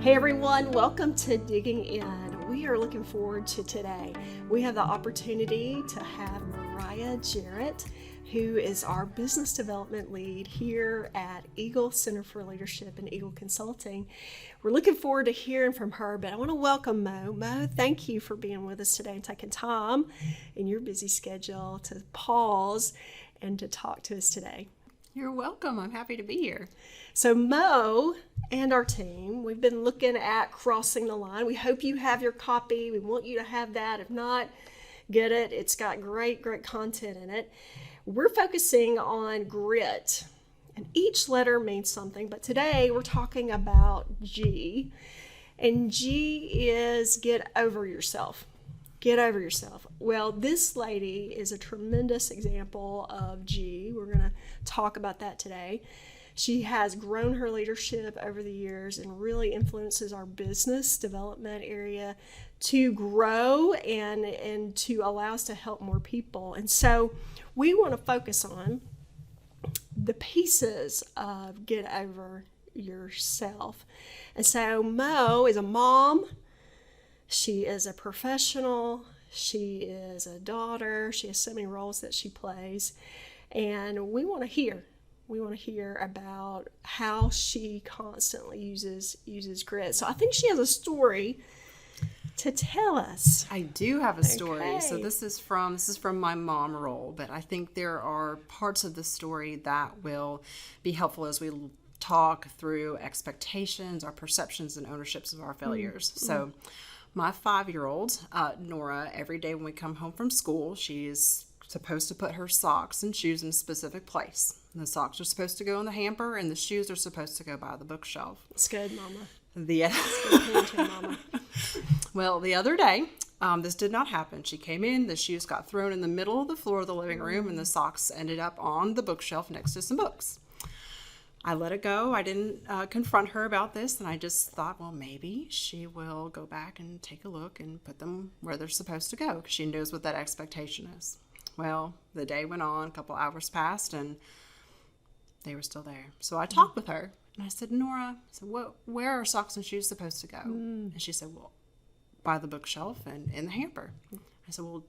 Hey everyone, welcome to Digging In. We are looking forward to today. We have the opportunity to have Moriah Jarrett, who is our business development lead here at Eagle Center for Leadership and Eagle Consulting. We're looking forward to hearing from her, but I want to welcome Mo. Mo, thank you for being with us today and taking time in your busy schedule to pause and to talk to us today. You're welcome. I'm happy to be here. So Mo and our team, we've been looking at Crossing the Line. We hope you have your copy. We want you to have that. If not, get it. It's got great content in it. We're focusing on grit, and each letter means something, but today we're talking about G, and G is get over yourself. Get over yourself. Well, this lady is a tremendous example of G. We're going to talk about that today. She has grown her leadership over the years and really influences our business development area to grow and to allow us to help more people. And so we want to focus on the pieces of get over yourself. And so Mo is a mom. She is a professional. She is a daughter. She has so many roles that she plays. And we want to hear about how she constantly uses grit. So I think she has a story to tell us. I do have a story. Okay. So this is from my mom role, but I think there are parts of the story that will be helpful as we talk through expectations, our perceptions, and ownerships of our failures. So my 5-year-old, Nora, every day when we come home from school, she's supposed to put her socks and shoes in a specific place. And the socks are supposed to go in the hamper, and the shoes are supposed to go by the bookshelf. It's good, Mama. It's good parenting, Mama. Well, the other day, this did not happen. She came in, the shoes got thrown in the middle of the floor of the living room, and the socks ended up on the bookshelf next to some books. I let it go. I didn't confront her about this, and I just thought, well, maybe she will go back and take a look and put them where they're supposed to go, because she knows what that expectation is. Well, the day went on, a couple hours passed, and they were still there. So I talked with her, and I said, Nora, where are socks and shoes supposed to go? And she said, well, by the bookshelf and in the hamper. I said, well,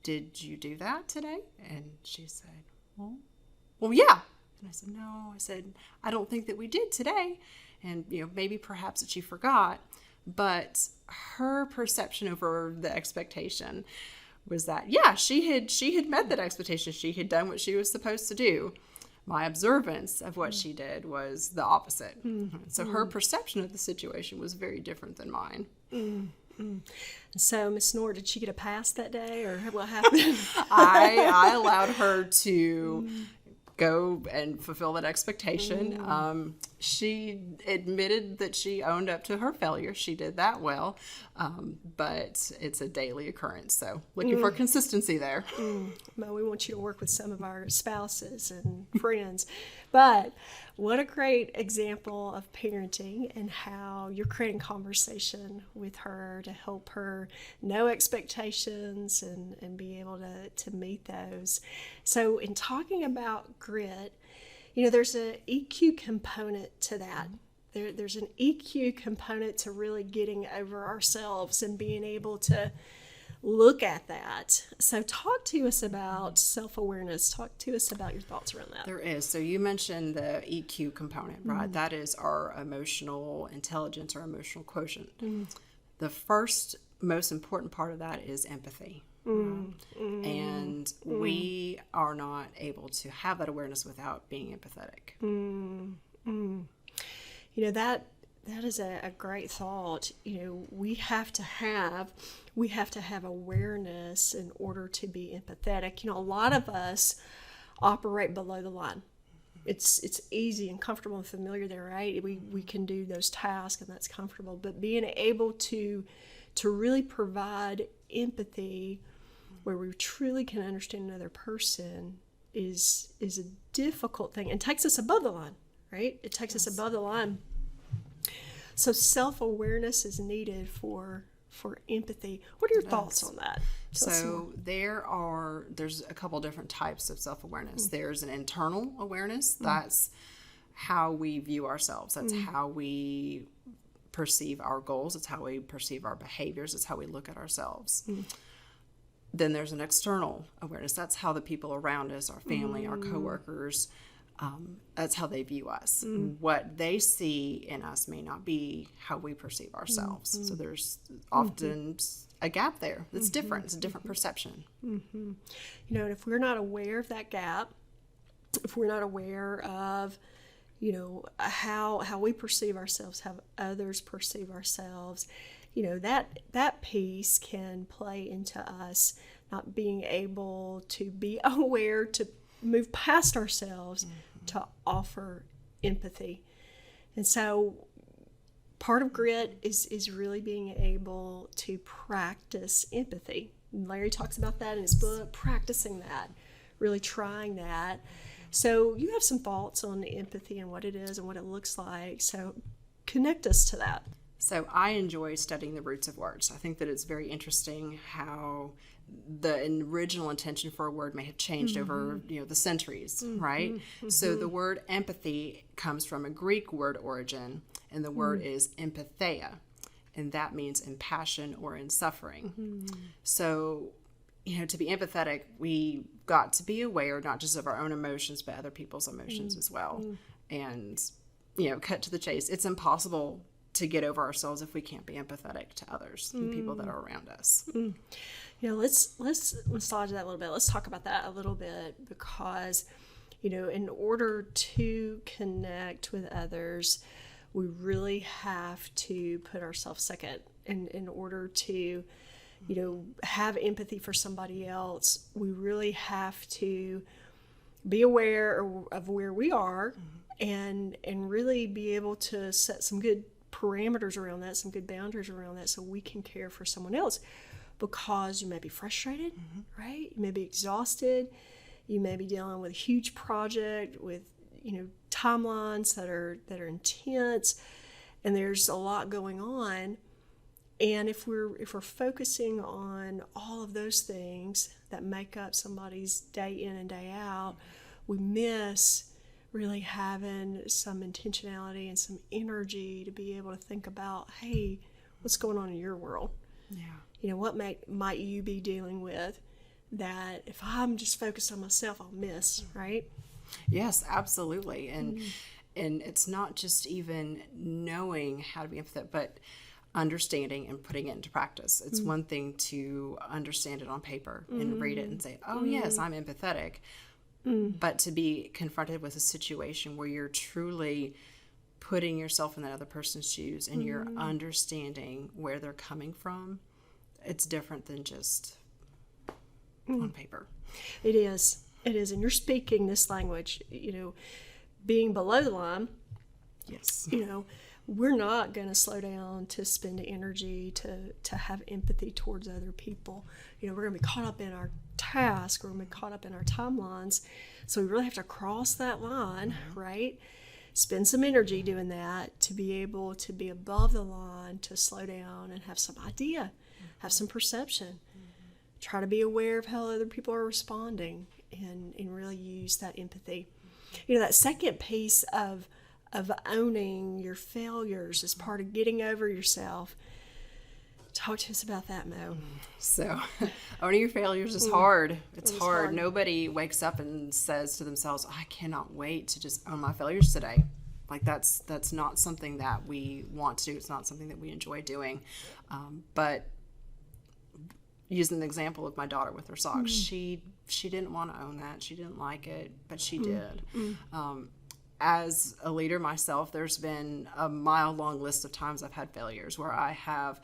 did you do that today? And she said, well, yeah. And I said, no. I said, I don't think that we did today. And, maybe perhaps that she forgot. But her perception over the expectation was that, yeah, she had met that expectation. She had done what she was supposed to do. My observance of what she did was the opposite. So her perception of the situation was very different than mine. So, Miss Nora, did she get a pass that day, or what happened? I allowed her to go and fulfill that expectation. She admitted that she owned up to her failure. She did that well, but it's a daily occurrence. So looking for consistency there. Well, we want you to work with some of our spouses and friends. But what a great example of parenting and how you're creating conversation with her to help her know expectations and be able to meet those. So in talking about grit, there's an EQ component to that. There's an EQ component to really getting over ourselves and being able to look at that. So talk to us about self-awareness. Talk to us about your thoughts around that. There is. So you mentioned the EQ component, right? That is our emotional intelligence or emotional quotient. The first most important part of that is empathy. And we are not able to have that awareness without being empathetic. That is a great thought. We have to have awareness in order to be empathetic. A lot of us operate below the line. It's easy and comfortable and familiar there, right? We can do those tasks and that's comfortable. But being able to really provide empathy where we truly can understand another person is a difficult thing and takes us above the line, right? It takes us above the line. So self-awareness is needed for empathy. What are your thoughts on that? So there's a couple different types of self-awareness. There's an internal awareness. That's how we view ourselves. That's how we perceive our goals. It's how we perceive our behaviors. It's how we look at ourselves. Then there's an external awareness. That's how the people around us, our family, our coworkers, that's how they view us. What they see in us may not be how we perceive ourselves. So there's often a gap there that's different. It's a different perception. You know, and if we're not aware of that gap, if we're not aware of, you know, how we perceive ourselves, how others perceive ourselves, you know, that piece can play into us not being able to be aware, to move past ourselves, to offer empathy. And so part of grit is really being able to practice empathy. And Larry talks about that in his book, practicing that, really trying that. So you have some thoughts on empathy and what it is and what it looks like. So connect us to that. So I enjoy studying the roots of words. I think that it's very interesting how the original intention for a word may have changed over, you know, the centuries, right? So the word empathy comes from a Greek word origin, and the word is empatheia, and that means in passion or in suffering. So, you know, to be empathetic, we got to be aware not just of our own emotions, but other people's emotions as well. And, you know, cut to the chase, it's impossible to get over ourselves if we can't be empathetic to others and people that are around us. You know, let's massage that a little bit. Let's talk about that a little bit, because, you know, in order to connect with others, we really have to put ourselves second. In order to, you know, have empathy for somebody else, we really have to be aware of where we are and really be able to set some good parameters around that, some good boundaries around that, so we can care for someone else. Because you may be frustrated, right? You may be exhausted. You may be dealing with a huge project with, you know, timelines that are intense, and there's a lot going on. And if we're focusing on all of those things that make up somebody's day in and day out, we miss really having some intentionality and some energy to be able to think about, hey, what's going on in your world? Yeah. You know, what might you be dealing with that if I'm just focused on myself, I'll miss, right? Yes, absolutely. And it's not just even knowing how to be empathetic, but understanding and putting it into practice. It's one thing to understand it on paper and read it and say, oh, yes, I'm empathetic. But to be confronted with a situation where you're truly putting yourself in that other person's shoes and you're understanding where they're coming from, it's different than just on paper. It is. And you're speaking this language, you know, being below the line. Yes. You know, we're not going to slow down to spend energy to have empathy towards other people. You know, we're going to be caught up in our task, we're going to be caught up in our timelines. So we really have to cross that line, right? Spend some energy doing that to be able to be above the line, to slow down and have some idea, have some perception. Try to be aware of how other people are responding and really use that empathy. You know, that second piece of owning your failures is part of getting over yourself. Talk to us about that, Mo. So, owning your failures is hard. It's hard. Nobody wakes up and says to themselves, I cannot wait to just own my failures today. Like, that's not something that we want to do. It's not something that we enjoy doing. But using the example of my daughter with her socks, she didn't want to own that. She didn't like it, but she did. As a leader myself, there's been a mile-long list of times I've had failures where I have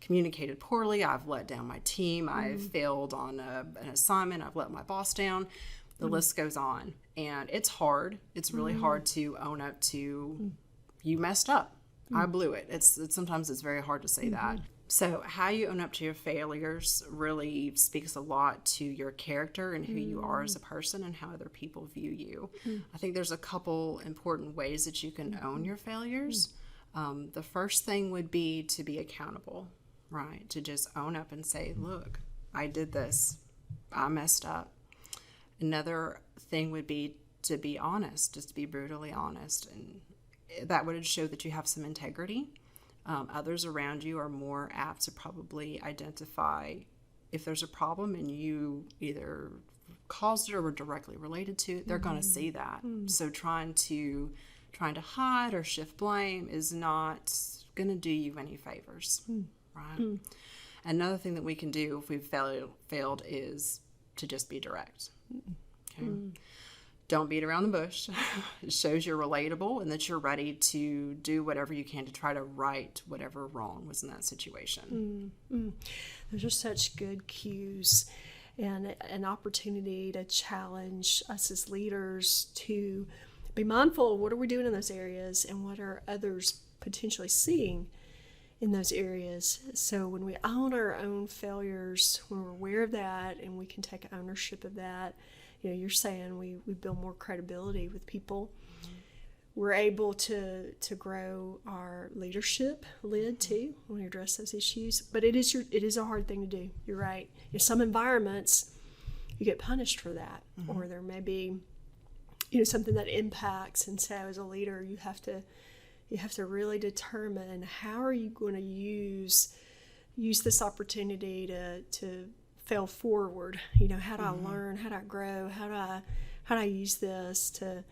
communicated poorly, I've let down my team, I've failed on an assignment, I've let my boss down. The list goes on. And it's hard. It's really hard to own up to, you messed up. I blew it. Sometimes it's very hard to say that. So how you own up to your failures really speaks a lot to your character and who you are as a person and how other people view you. I think there's a couple important ways that you can own your failures. The first thing would be to be accountable, right? To just own up and say, look, I did this. I messed up. Another thing would be to be honest, just to be brutally honest. And that would show that you have some integrity. Others around you are more apt to probably identify if there's a problem and you either caused it or were directly related to it. They're going to see that. So trying to hide or shift blame is not going to do you any favors, right? Another thing that we can do if we've failed is to just be direct. Okay. Don't beat around the bush. It shows you're relatable and that you're ready to do whatever you can to try to right whatever wrong was in that situation. Those are such good cues and an opportunity to challenge us as leaders to be mindful of what are we doing in those areas and what are others potentially seeing in those areas. So when we own our own failures, when we're aware of that and we can take ownership of that, you're saying we build more credibility with people. We're able to grow our leadership lid too when we address those issues. But it is a hard thing to do. You're right. In some environments, you get punished for that, or there may be something that impacts. And so as a leader, you have to really determine how are you going to use this opportunity to fail forward. How do I learn? How do I grow? How do I use this to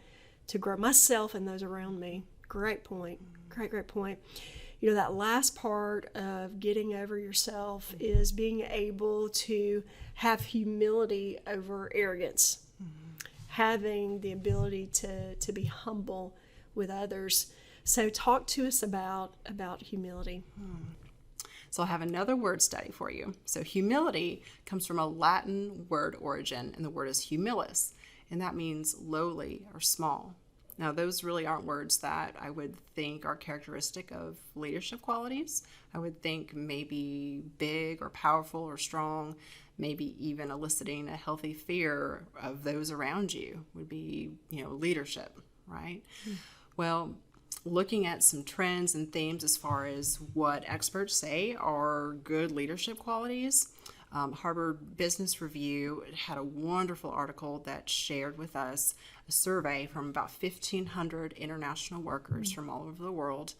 grow myself and those around me? Great point. Great point. That last part of getting over yourself is being able to have humility over arrogance, having the ability to be humble with others. So talk to us about humility. So I have another word study for you. So humility comes from a Latin word origin, and the word is humilis, and that means lowly or small. Now, those really aren't words that I would think are characteristic of leadership qualities. I would think maybe big or powerful or strong, maybe even eliciting a healthy fear of those around you would be, leadership, right? Well, looking at some trends and themes as far as what experts say are good leadership qualities, Harvard Business Review had a wonderful article that shared with us a survey from about 1,500 international workers from all over the world,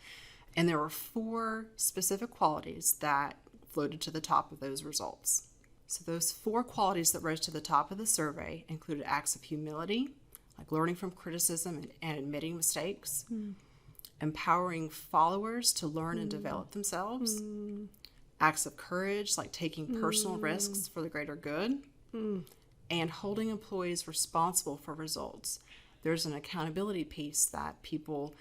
and there were 4 specific qualities that floated to the top of those results. So those 4 qualities that rose to the top of the survey included acts of humility, like learning from criticism and admitting mistakes, empowering followers to learn and develop themselves, acts of courage, like taking personal risks for the greater good, and holding employees responsible for results. There's an accountability piece that people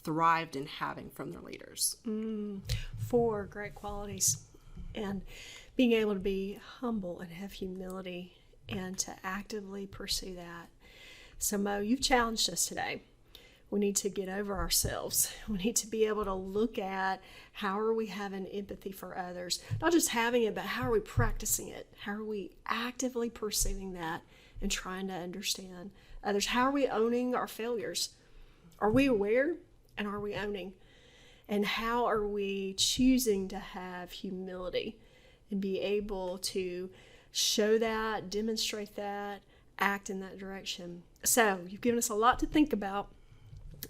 thrived in having from their leaders. 4 great qualities. And being able to be humble and have humility and to actively pursue that. So Mo, you've challenged us today. We need to get over ourselves. We need to be able to look at how are we having empathy for others. Not just having it, but how are we practicing it? How are we actively pursuing that and trying to understand others? How are we owning our failures? Are we aware and are we owning? And how are we choosing to have humility and be able to show that, demonstrate that, act in that direction? So you've given us a lot to think about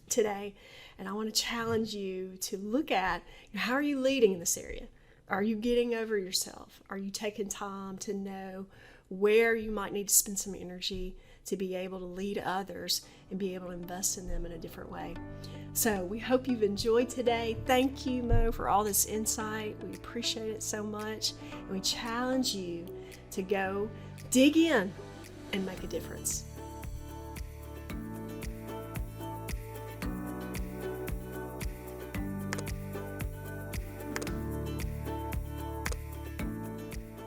today, and I want to challenge you to look at how are you leading in this area? Are you getting over yourself? Are you taking time to know where you might need to spend some energy to be able to lead others and be able to invest in them in a different way? So we hope you've enjoyed today. Thank you, Mo, for all this insight. We appreciate it so much, and we challenge you to go dig in and make a difference.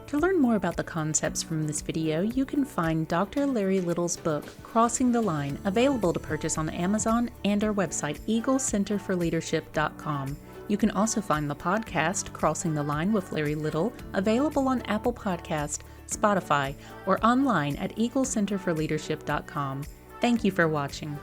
To learn more about the concepts from this video, you can find Dr. Larry Little's book, Crossing the Line, available to purchase on Amazon and our website, eaglecenterforleadership.com. You can also find the podcast, Crossing the Line with Larry Little, available on Apple Podcast, Spotify, or online at eaglecenterforleadership.com. Thank you for watching.